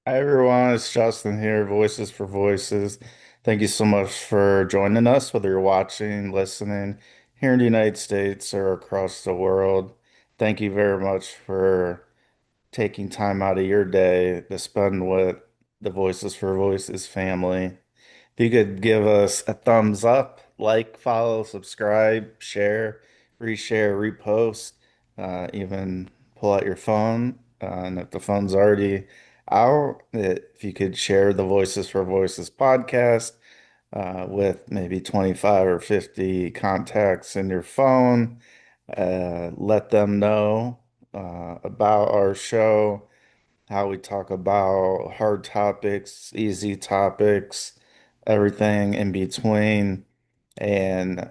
Hi everyone, it's Justin here, Voices for Voices. Thank you so much for joining us, whether you're watching, listening here in the United States or across the world. Thank you very much for taking time out of your day to spend with the Voices for Voices family. If you could give us a thumbs up, like, follow, subscribe, share, reshare, repost, even pull out your phone. And if the phone's already out, if you could share the Voices for Voices podcast with maybe 25 or 50 contacts in your phone, let them know about our show, how we talk about hard topics, easy topics, everything in between, and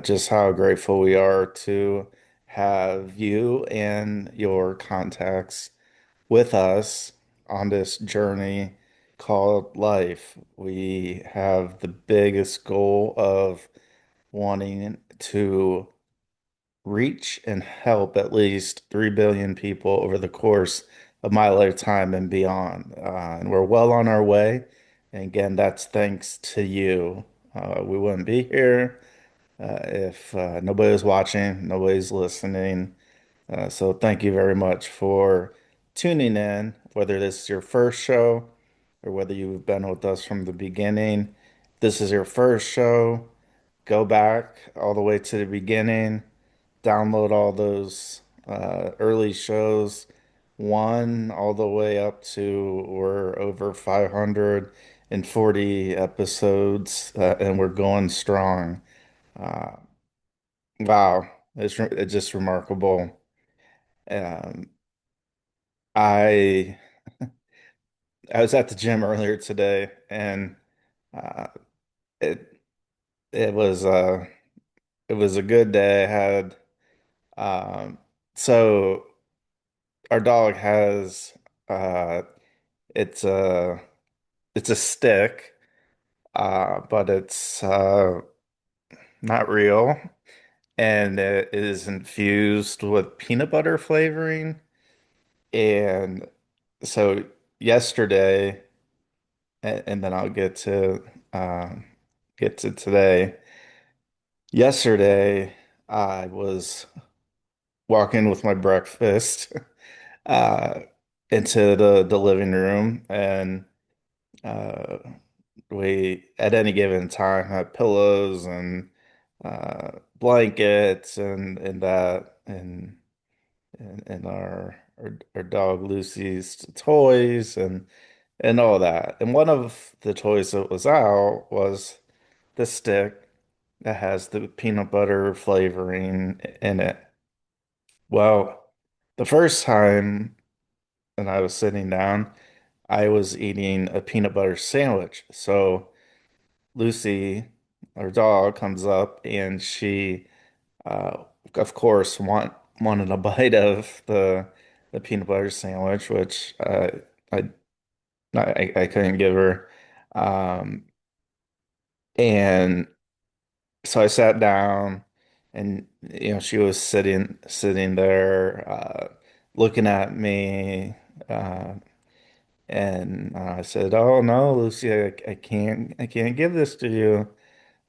just how grateful we are to have you and your contacts with us on this journey called life. We have the biggest goal of wanting to reach and help at least 3 billion people over the course of my lifetime and beyond. And we're well on our way. And again, that's thanks to you. We wouldn't be here if nobody was watching, nobody's listening. So thank you very much for tuning in, whether this is your first show or whether you've been with us from the beginning. This is your first show. Go back all the way to the beginning, download all those early shows, one all the way up to we're over 540 episodes, and we're going strong. Uh, wow, it's just remarkable. Um, I I was at the gym earlier today, and uh, it it was it was a good day. I had um, so our dog has uh, it's a it's a stick, but it's not real, and it is infused with peanut butter flavoring. And so yesterday, and then I'll um, get to today. Yesterday, I was walking with my breakfast uh, into the living room, and uh, we at any given time have pillows and blankets and that and our dog Lucy's toys and all that. And one of the toys that was out was the stick that has the peanut butter flavoring in it. Well, the first time when I was sitting down, I was eating a peanut butter sandwich. So Lucy, our dog, comes up and she, uh, of course, wanted a bite of the peanut butter sandwich, which I, I couldn't give her. Um, and so I sat down, and she was sitting there, looking at me, uh, and I said, "Oh no, Lucy, I can't give this to you."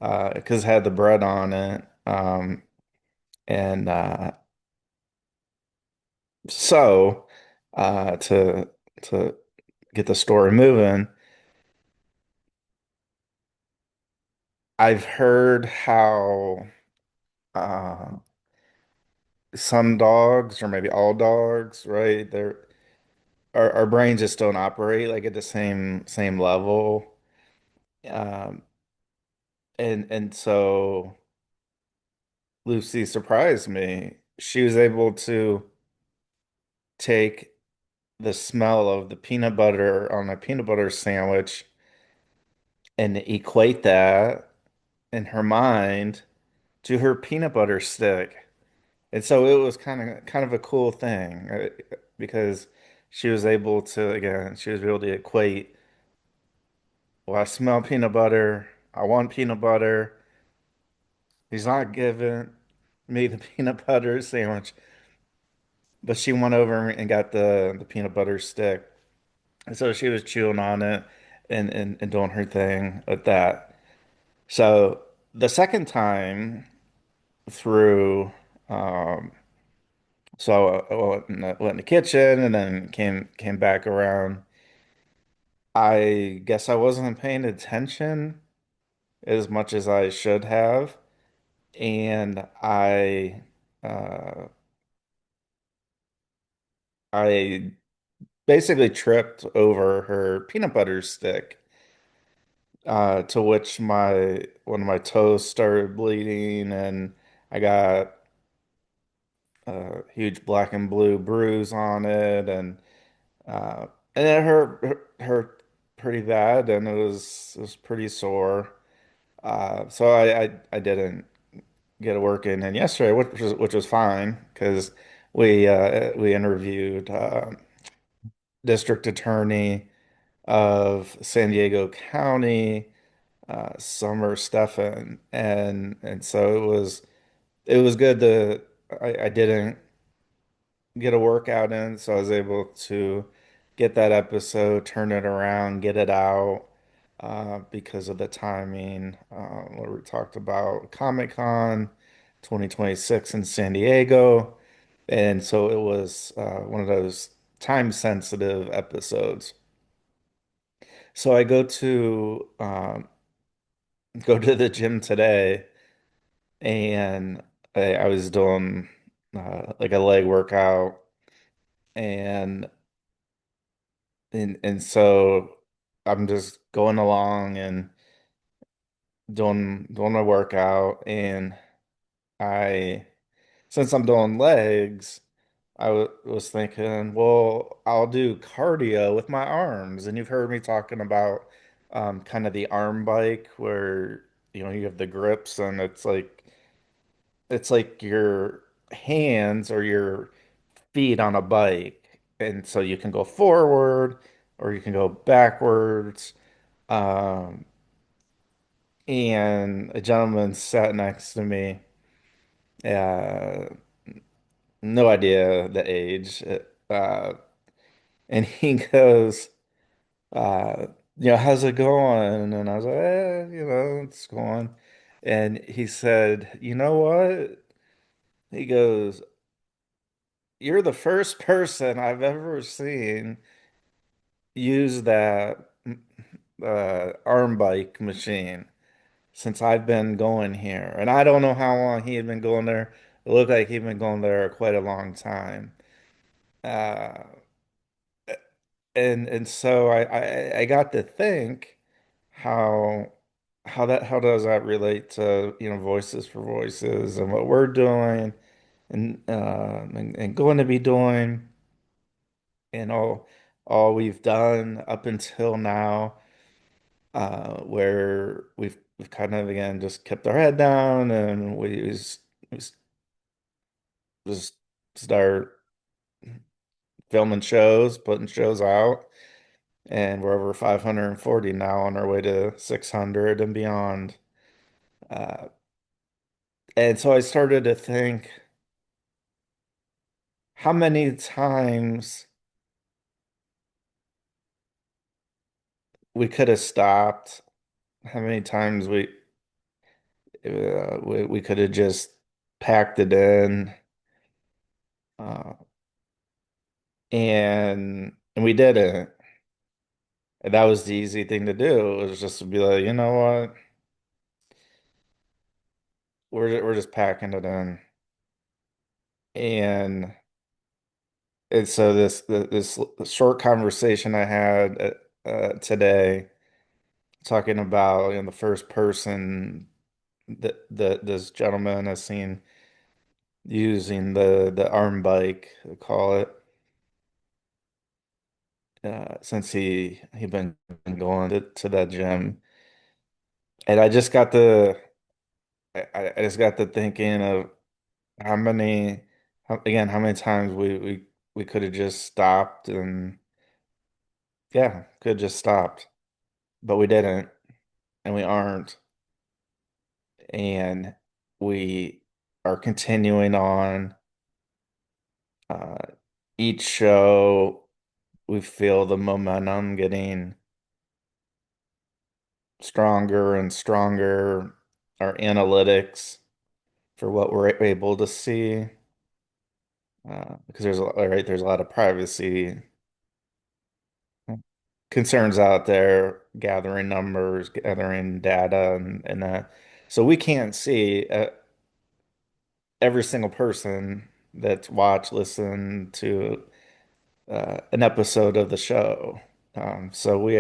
Because it had the bread on it. And so to get the story moving, I've heard how uh, some dogs, or maybe all dogs, right? Our brains just don't operate like at the same level. Um, and so Lucy surprised me. She was able to take the smell of the peanut butter on a peanut butter sandwich and equate that in her mind to her peanut butter stick. And so it was kind of a cool thing, because she was able to, again, she was able to equate, well, I smell peanut butter, I want peanut butter. He's not giving me the peanut butter sandwich, but she went over and got the peanut butter stick. And so she was chewing on it and doing her thing with that. So the second time through, um, so I went in the kitchen and then came back around. I guess I wasn't paying attention as much as I should have, and uh, I basically tripped over her peanut butter stick, to which my one of my toes started bleeding, and I got a huge black and blue bruise on it, uh, and it hurt pretty bad, and it was pretty sore. So I didn't get a work in, and yesterday, which was fine because we interviewed district attorney of San Diego County, Summer Stephan, and so it was good to I didn't get a workout in, so I was able to get that episode, turn it around, get it out, because of the timing. What we talked about Comic-Con 2026 in San Diego, and so it was one of those time-sensitive episodes. So I go to the gym today, and I was doing like a leg workout, and and so I'm just going along and doing my workout, and I since I'm doing legs, I was thinking, well, I'll do cardio with my arms, and you've heard me talking about kind of the arm bike where you have the grips, and it's like your hands or your feet on a bike, and so you can go forward or you can go backwards. Um, and a gentleman sat next to me. Uh, no idea the age. And he goes, uh, how's it going? And I was like, it's going. And he said, you know what? He goes, you're the first person I've ever seen use that arm bike machine since I've been going here. And I don't know how long he had been going there. It looked like he'd been going there quite a long time. Uh, and so I got to think how how does that relate to, Voices for Voices and what we're doing and going to be doing and all we've done up until now, where we've kind of again just kept our head down and just start filming shows, putting shows out, and we're over 540 now on our way to 600 and beyond. Uh, and so I started to think how many times we could have stopped, how many times we could have just packed it in, uh, and we didn't. And that was the easy thing to do. It was just to be like, you know what? We're just packing it in. And so this short conversation I had today, talking about the first person that this gentleman has seen using the arm bike, they call it, since he been going to that gym, and I just got to thinking of how many how many times we could have just stopped, and yeah, could have just stopped, but we didn't, and we aren't, and we are continuing on, uh, each show. we feel the momentum getting stronger and stronger, our analytics for what we're able to see, because there's a lot of privacy concerns out there, gathering numbers, gathering data, and that. So we can't see every single person that's watched, listened to an episode of the show. So we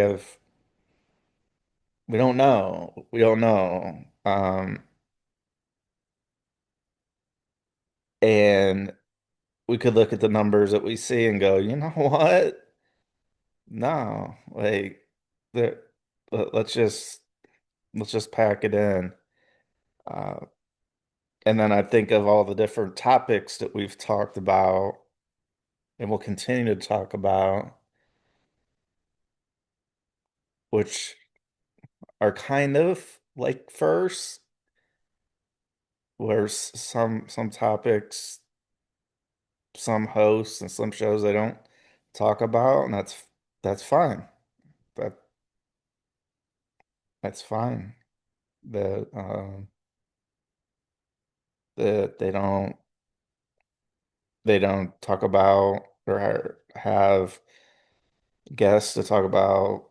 don't know. And we could look at the numbers that we see and go, you know what? No, like the let's just pack it in. Uh, and then I think of all the different topics that we've talked about and will continue to talk about, which are kind of like first, where some topics, some hosts and some shows they don't talk about, and that's fine. That that's fine. That that they don't talk about or have guests to talk about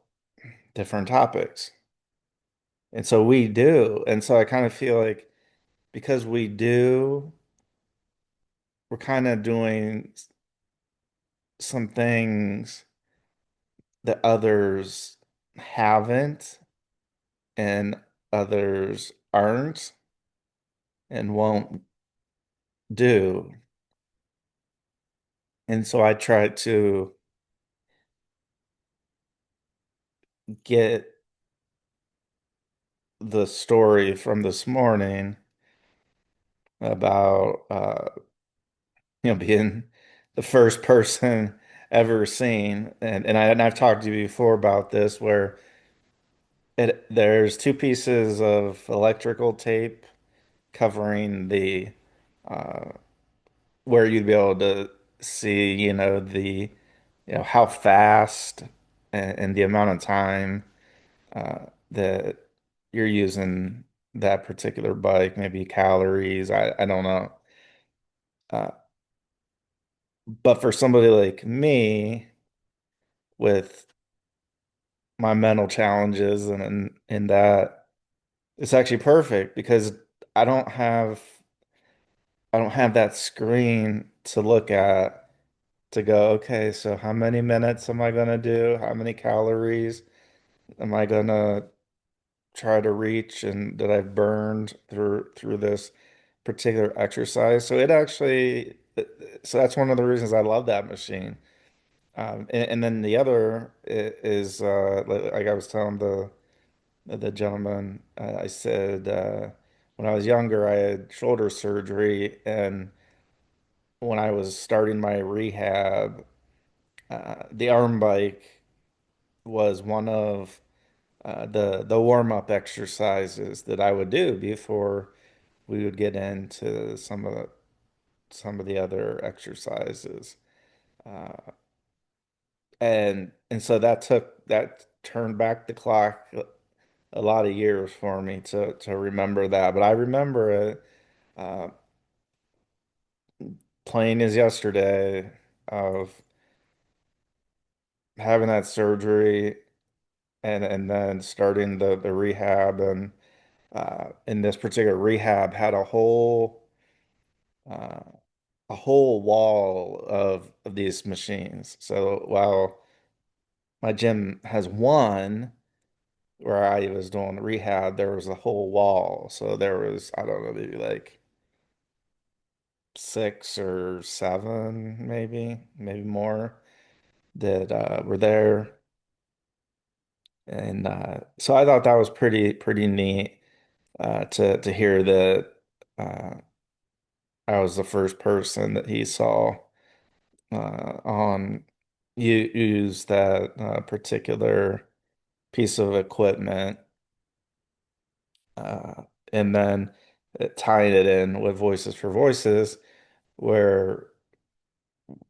different topics. And so we do. And so I kind of feel like because we do, we're kind of doing some things that others haven't and others aren't and won't do. And so I try to get the story from this morning about being the first person ever seen, and I've talked to you before about this, where there's two pieces of electrical tape covering the uh, where you'd be able to see, how fast and the amount of time that you're using that particular bike, maybe calories, I don't know. Uh, but for somebody like me with my mental challenges and that, it's actually perfect because I don't have I don't have that screen to look at to go, okay, so how many minutes am I gonna do? How many calories am I gonna try to reach and that I've burned through this particular exercise? So it actually so that's one of the reasons I love that machine. And then the other is like I was telling the gentleman, I said when I was younger, I had shoulder surgery, and when I was starting my rehab, the arm bike was one of the warm-up exercises that I would do before we would get into some of the other exercises. Uh, and so that turned back the clock a lot of years for me to remember that. But I remember it uh, plain as yesterday of having that surgery and then starting the rehab, and in this particular rehab had uh, a whole wall of these machines. So while my gym has one where I was doing rehab, there was a whole wall. So there was, I don't know, maybe like six or seven, maybe more that were there. And so I thought that was pretty neat to hear that uh, I was the first person that he saw on use that particular piece of equipment, uh, and then tying it in with Voices for Voices, where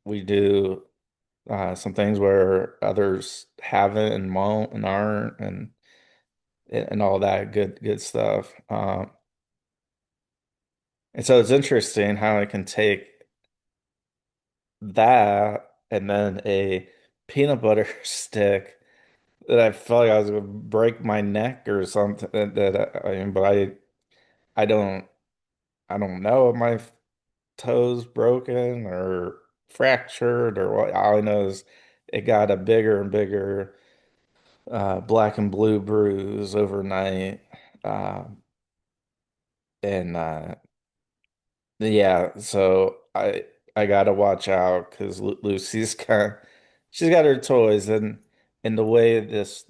we do. some things where others haven't and won't and aren't and all that good stuff. And so it's interesting how I can take that and then a peanut butter stick that I felt like I was gonna break my neck or something I mean, but I don't I don't know if my toes broken or fractured or what. All I know is it got a bigger and bigger black and blue bruise overnight. Uh, and Yeah, so I gotta watch out because Lucy's got she's got her toys and the way this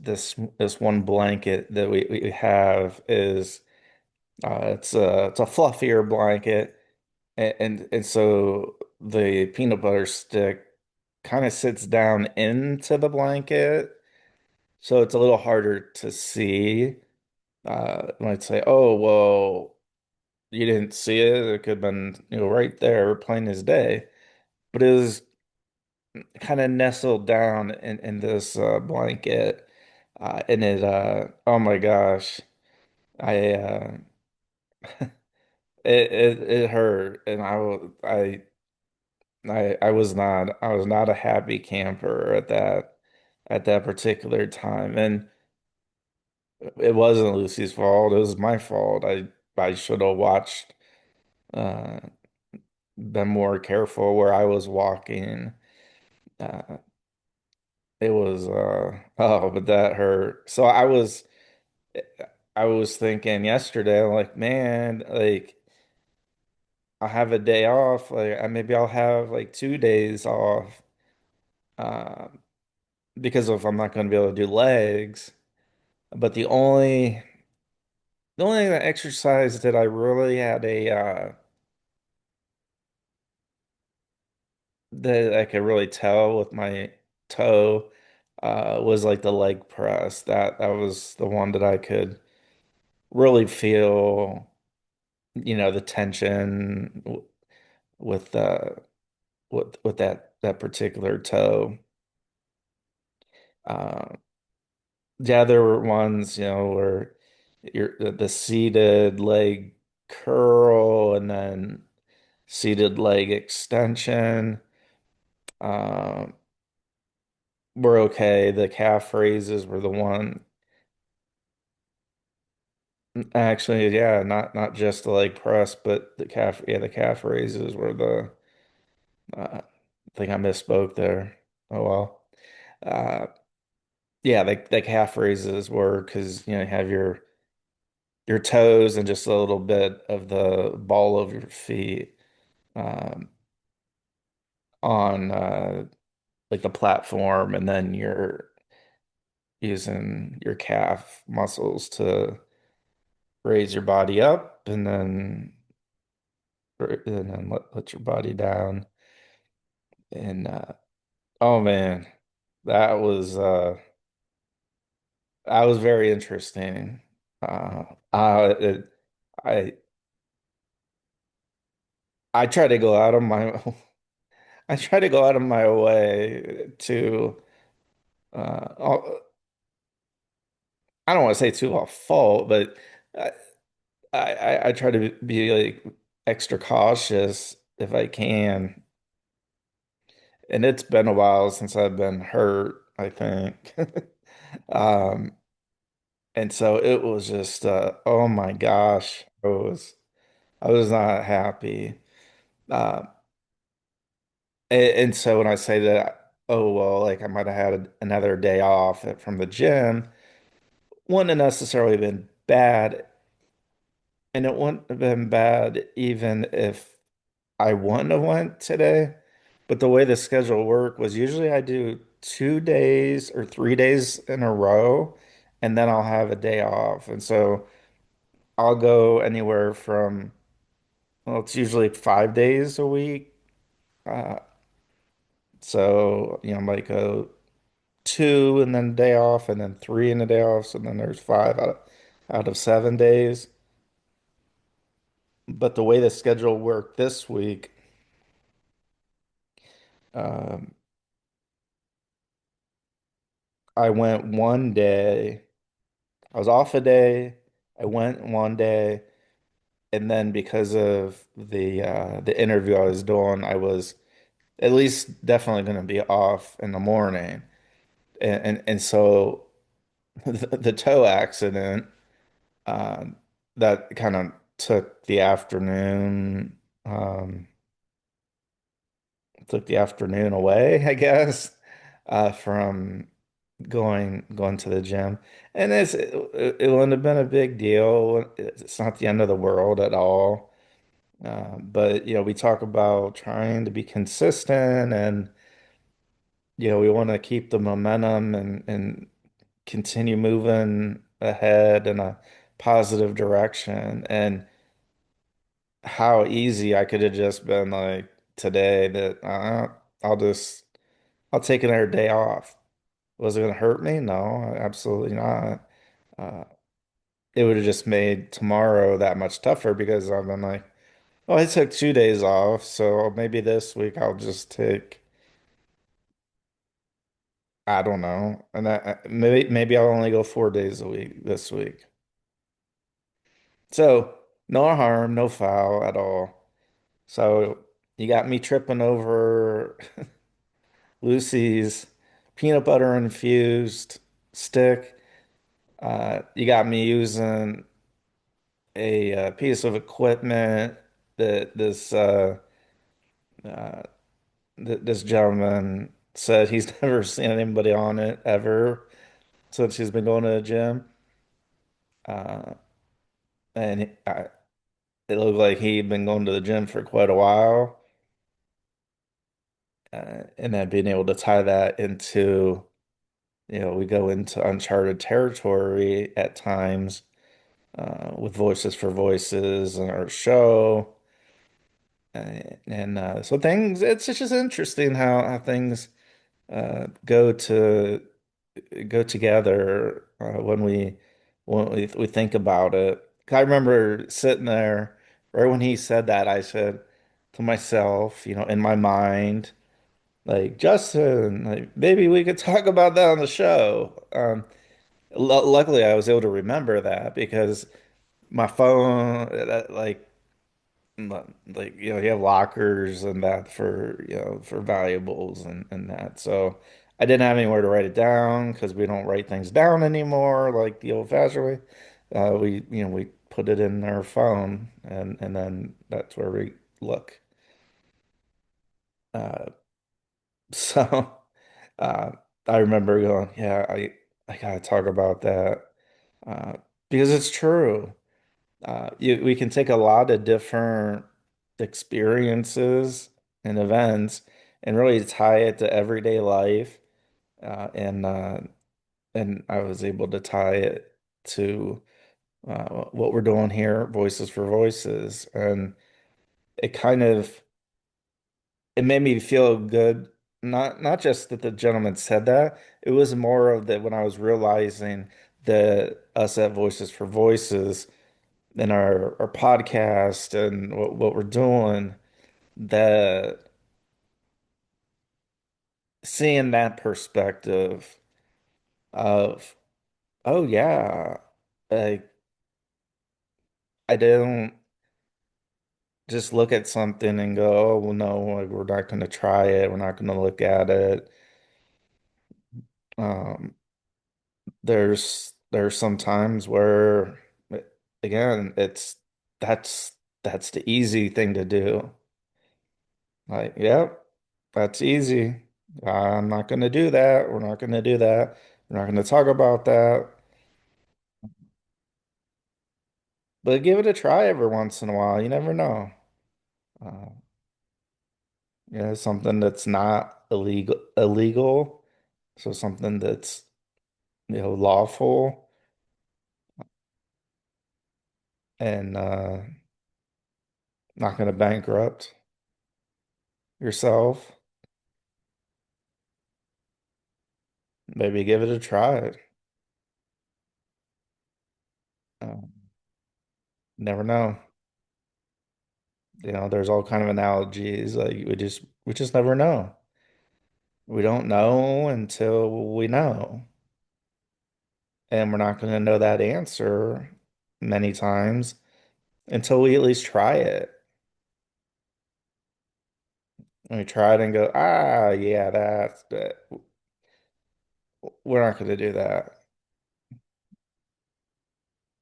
one blanket that we have is it's a fluffier blanket and so the peanut butter stick kind of sits down into the blanket, so it's a little harder to see. Might say, oh well. You didn't see it. It could have been, right there, plain as day. But it was kind of nestled down in this blanket. And oh my gosh, I it hurt, and I was not a happy camper at that particular time, and it wasn't Lucy's fault. It was my fault. I should have watched, uh, been more careful where I was walking. Uh, it was oh, but that hurt. So I was thinking yesterday, I'm like, man, like I'll have a day off. Like maybe I'll have like 2 days off. Uh, because if I'm not going to be able to do legs. But the only exercise that I really had a that I could really tell with my toe was like the leg press. That was the one that I could really feel, the tension with with that particular toe. Uh, yeah, there were ones, where the seated leg curl and then seated leg extension uh, were okay. The calf raises were the one. Actually, yeah, not just the leg press, but the calf raises were the. I think I misspoke there. Oh well. Uh, yeah, the calf raises were because you have your toes and just a little bit of the ball of your feet um, on like the platform, and then you're using your calf muscles to raise your body up, and then let your body down. And oh man, that was uh that was very interesting. Uh, it, I I try to go out of my I try to go out of my way to uh I don't want to say to a fault, but I, I try to be like extra cautious if I can. And it's been a while since I've been hurt, I think. Um, and so it was just oh my gosh, I was not happy. Uh, and so when I say that, oh well, like I might have had another day off from the gym, wouldn't have necessarily been bad, and it wouldn't have been bad even if I wouldn't have went today. But the way the schedule worked was usually I do 2 days or 3 days in a row, and then I'll have a day off. And so I'll go anywhere from, well, it's usually 5 days a week. Uh, so, I might go two and then a day off, and then three and a day off. So then there's five out of 7 days. But the way the schedule worked this week, um, I went one day. I was off a day. I went one day, and then because of the interview I was doing, I was at least definitely going to be off in the morning. And so the toe accident that kind of took the afternoon away, I guess, from going to the gym. And it wouldn't have been a big deal. It's not the end of the world at all. But we talk about trying to be consistent, and we want to keep the momentum and continue moving ahead in a positive direction. And how easy I could have just been like today that I'll take another day off. Was it going to hurt me? No, absolutely not. Uh, it would have just made tomorrow that much tougher because I've been like, oh, I took 2 days off, so maybe this week I'll just take, I don't know, and maybe I'll only go 4 days a week this week. So no harm, no foul at all. So you got me tripping over Lucy's peanut butter infused stick. You got me using a piece of equipment that uh, this gentleman said he's never seen anybody on it ever since he's been going to the gym. Uh, and it looked like he'd been going to the gym for quite a while. And then being able to tie that into, we go into uncharted territory at times with Voices for Voices and our show. And so it's just interesting how things go go together when we think about it. 'Cause I remember sitting there right when he said that, I said to myself, in my mind, like, Justin, like, maybe we could talk about that on the show. Luckily, I was able to remember that because my phone, you have lockers and that for, for valuables and that. So I didn't have anywhere to write it down because we don't write things down anymore like the old-fashioned way. We put it in our phone and then that's where we look. Uh, so uh, I remember going, yeah, I gotta talk about that uh, because it's true. We can take a lot of different experiences and events and really tie it to everyday life. And I was able to tie it to what we're doing here, Voices for Voices. And it kind of it made me feel good. Not just that the gentleman said that, it was more of that when I was realizing that us at Voices for Voices in our podcast and what we're doing, that seeing that perspective of, oh yeah, like I don't just look at something and go, oh well, no, like, we're not going to try it, we're not going to look at it. Um, there's some times where, again, that's that's the easy thing to do. Like, yep, that's easy. I'm not going to do that. We're not going to do that. We're not going to talk about that. But give it a try every once in a while. You never know. Uh, something that's not illegal. So something that's, lawful and not going to bankrupt yourself. Maybe give it a try. Uh, never know. There's all kind of analogies. Like we just never know. We don't know until we know. And we're not going to know that answer many times until we at least try it. And we try it and go, ah, yeah, that's that. We're not going to do that.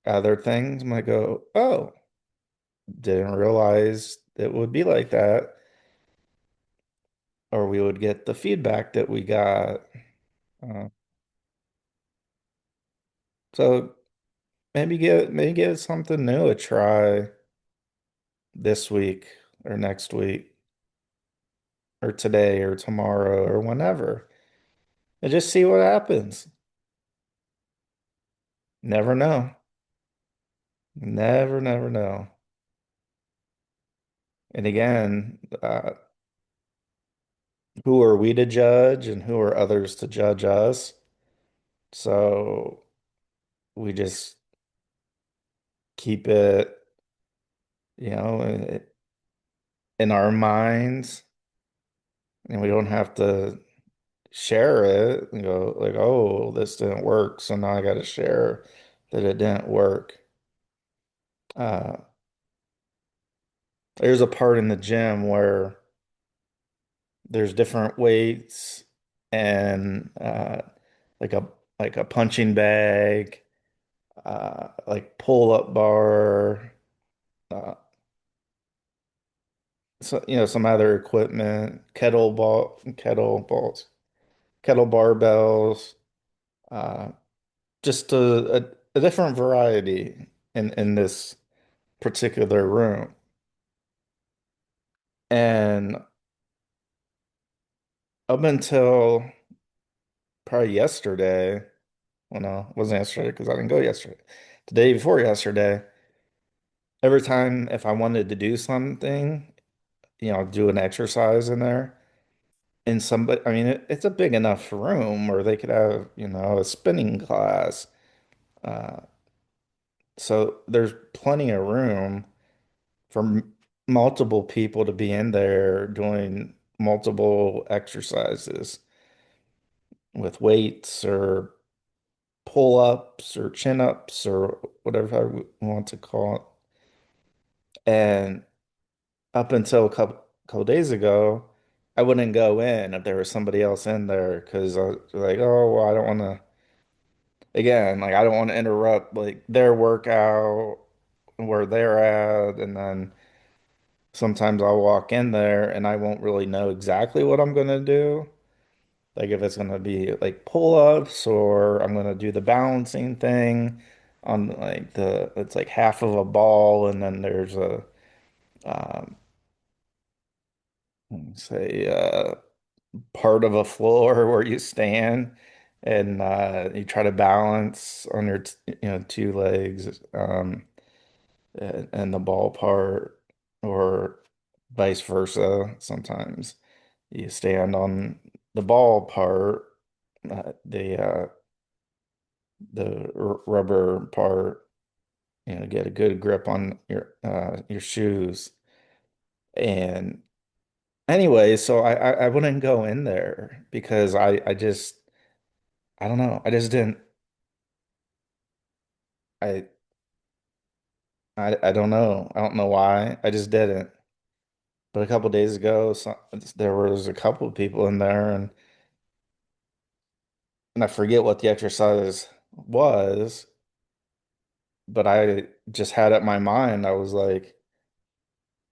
Other things might go, oh, didn't realize it would be like that. Or we would get the feedback that we got. Uh, so maybe give something new a try this week or next week or today or tomorrow or whenever. And just see what happens. Never know. Never, never know. And again, who are we to judge and who are others to judge us? So we just keep it, in our minds, and we don't have to share it and go like, oh, this didn't work, so now I got to share that it didn't work. Uh, there's a part in the gym where there's different weights and like a like a punching bag, like pull up bar, uh, so some other equipment, kettle barbells, uh, just a different variety in this particular room. And up until probably yesterday, well, no, it wasn't yesterday because I didn't go yesterday. The day before yesterday, every time if I wanted to do something, do an exercise in there, and somebody, I mean, it's a big enough room where they could have, a spinning class. Uh, so there's plenty of room for multiple people to be in there doing multiple exercises with weights or pull-ups or chin-ups or whatever I want to call it. And up until a couple days ago, I wouldn't go in if there was somebody else in there because I was like, oh, well, I don't want to, again, like I don't want to interrupt like their workout where they're at. And then sometimes I'll walk in there and I won't really know exactly what I'm going to do. Like if it's going to be like pull-ups or I'm going to do the balancing thing on like it's like half of a ball and then there's um, say part of a floor where you stand and you try to balance on your two legs and the ball part or vice versa. Sometimes you stand on the ball part, the rubber part, get a good grip on your shoes. And anyway, so I wouldn't go in there because I don't know. I just didn't I I don't know. I don't know why. I just didn't. But a couple days ago, there was a couple of people in there and I forget what the exercise was, but I just had it in my mind. I was like,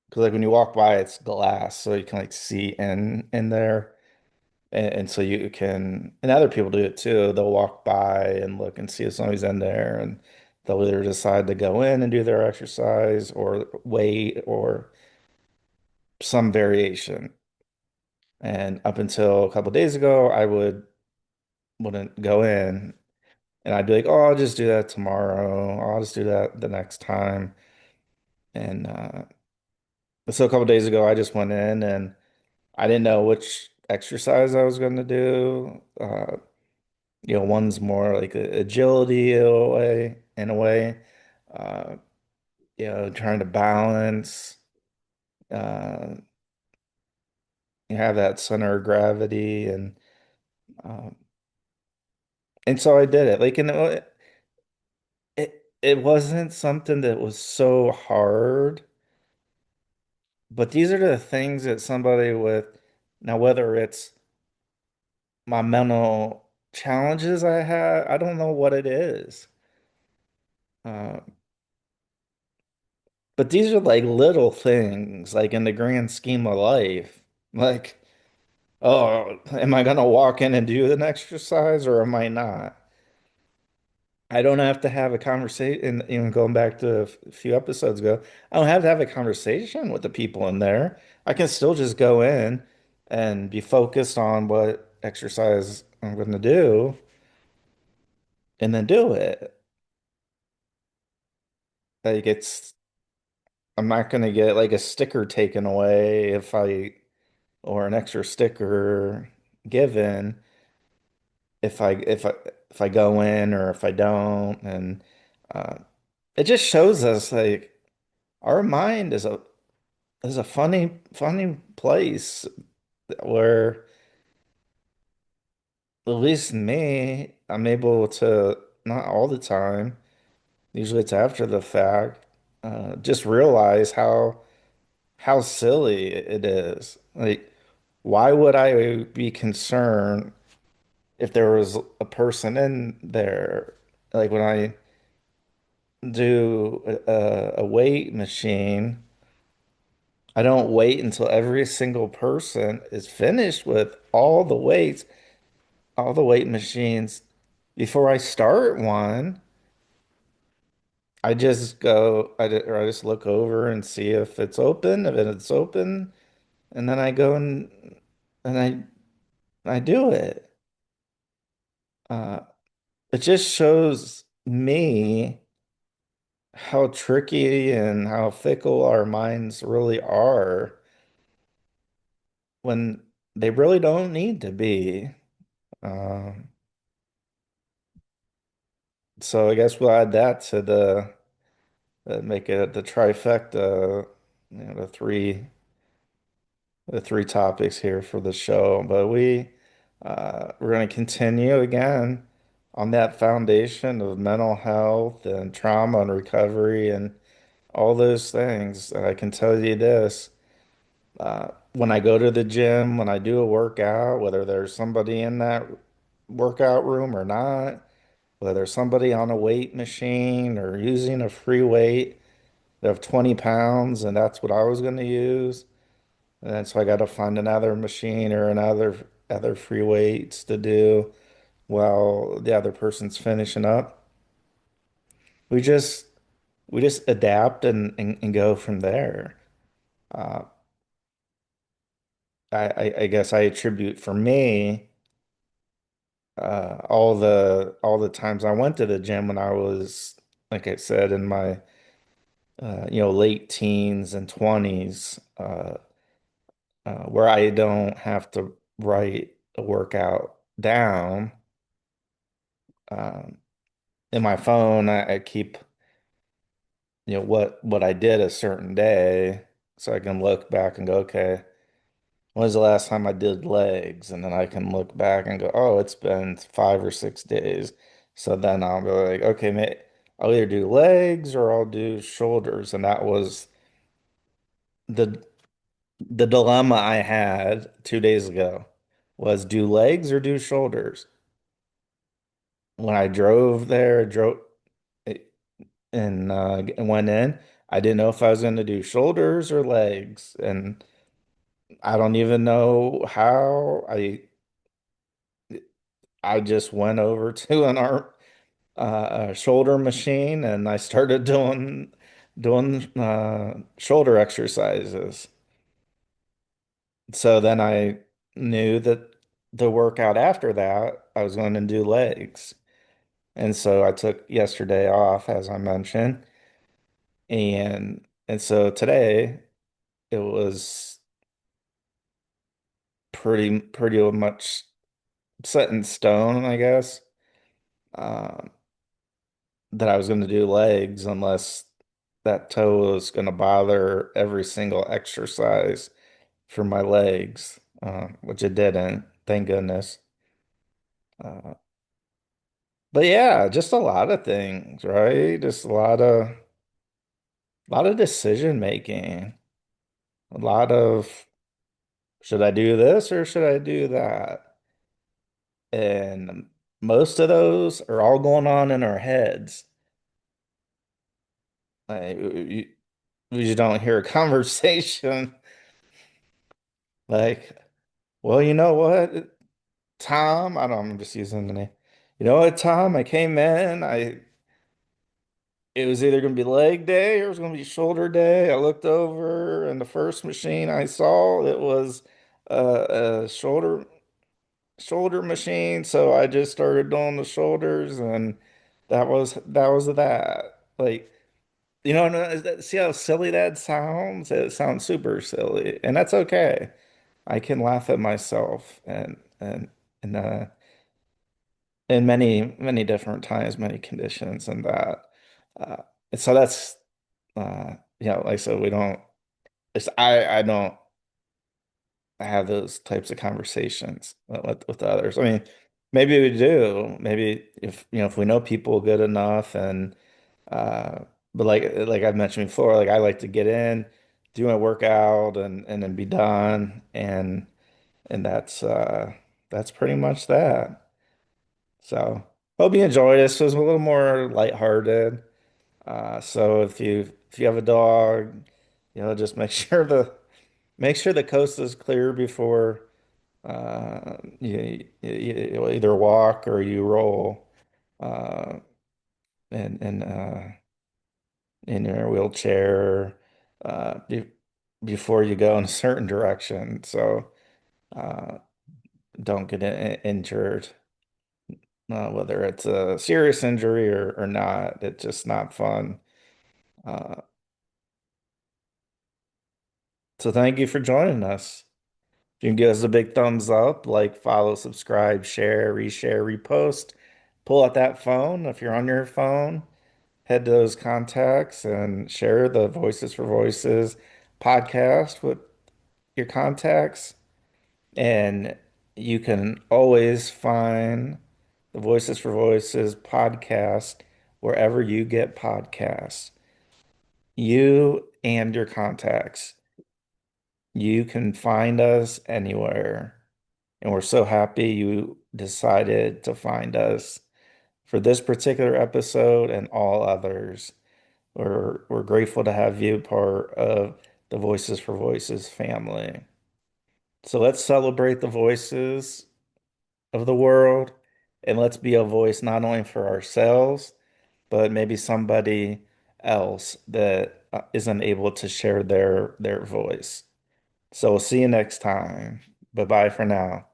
because like when you walk by, it's glass, so you can like see in there. And so you can, and other people do it too. They'll walk by and look and see if somebody's in there, and they'll either decide to go in and do their exercise or wait or some variation. And up until a couple days ago, wouldn't go in, and I'd be like, "Oh, I'll just do that tomorrow. I'll just do that the next time." And so a couple days ago, I just went in, and I didn't know which exercise I was going to do. One's more like agility in a way. Uh, trying to balance, uh, you have that center of gravity, um, and so I did it. Like, it wasn't something that was so hard, but these are the things that somebody with now, whether it's my mental challenges I have, I don't know what it is. Uh, but these are like little things, like in the grand scheme of life. Like, oh, am I gonna walk in and do an exercise or am I not? I don't have to have a conversation, even going back to a few episodes ago, I don't have to have a conversation with the people in there. I can still just go in and be focused on what exercise I'm going to do and then do it. Like I'm not going to get like a sticker taken away or an extra sticker given if I go in or if I don't. And uh, it just shows us like our mind is a funny place where, at least me, I'm able to, not all the time, usually it's after the fact, just realize how silly it is. Like, why would I be concerned if there was a person in there? Like when I do a weight machine, I don't wait until every single person is finished with all the weight machines. Before I start one, or I just look over and see if it's open. If it's open, and then I go and I do it. Uh, it just shows me how tricky and how fickle our minds really are when they really don't need to be. Um, so I guess we'll add that to make it the trifecta, the three topics here for the show. But we're going to continue again on that foundation of mental health and trauma and recovery and all those things. And I can tell you this, when I go to the gym, when I do a workout, whether there's somebody in that workout room or not, whether there's somebody on a weight machine or using a free weight of 20 pounds, and that's what I was going to use. And so I got to find another machine or other free weights to do while the other person's finishing up. We just we just adapt and go from there. Uh, I guess I attribute for me all the times I went to the gym when I was, like I said, in my late teens and 20s, where I don't have to write a workout down. Um, in my phone, I keep, what I did a certain day so I can look back and go, okay, when was the last time I did legs? And then I can look back and go, oh, it's been 5 or 6 days. So then I'll be like, okay, I'll either do legs or I'll do shoulders. And that was the the dilemma I had 2 days ago was do legs or do shoulders. When I drove there, drove and went in, I didn't know if I was going to do shoulders or legs, and I don't even know how. I just went over to an arm a shoulder machine and I started doing shoulder exercises. So then I knew that the workout after that I was going to do legs. And so I took yesterday off, as I mentioned, and so today it was pretty much set in stone, I guess, uh, that I was going to do legs unless that toe was going to bother every single exercise for my legs, which it didn't, thank goodness. Uh, But yeah, just a lot of things, right? Just a lot of decision making. A lot of should I do this or should I do that? And most of those are all going on in our heads. Like, we just don't hear a conversation like, well, you know what, Tom, I don't, I'm just using the name. You know what, Tom, I came in, it was either going to be leg day or it was going to be shoulder day. I looked over and the first machine I saw, it was a shoulder machine. So I just started doing the shoulders and that was that. Like, see how silly that sounds? It sounds super silly, and that's okay. I can laugh at myself and in many different times, many conditions, and that. Uh, and so that's like I said, we don't. I don't have those types of conversations with others. I mean, maybe we do. Maybe if we know people good enough and but like I've mentioned before, like I like to get in, do my workout and then be done and that's pretty much that. So hope you enjoyed this. It was a little more lighthearted. So if you have a dog, just make sure the coast is clear before you either walk or you roll uh, and in your wheelchair before you go in a certain direction. So uh, don't get injured, whether it's a serious injury or not. It's just not fun. Uh, so thank you for joining us. You can give us a big thumbs up, like, follow, subscribe, share, reshare, repost. Pull out that phone if you're on your phone. Head to those contacts and share the Voices for Voices podcast with your contacts. And you can always find the Voices for Voices podcast wherever you get podcasts. You and your contacts. You can find us anywhere. And we're so happy you decided to find us for this particular episode and all others. We're grateful to have you part of the Voices for Voices family. So let's celebrate the voices of the world and let's be a voice not only for ourselves, but maybe somebody else that isn't able to share their voice. So we'll see you next time. Bye bye for now.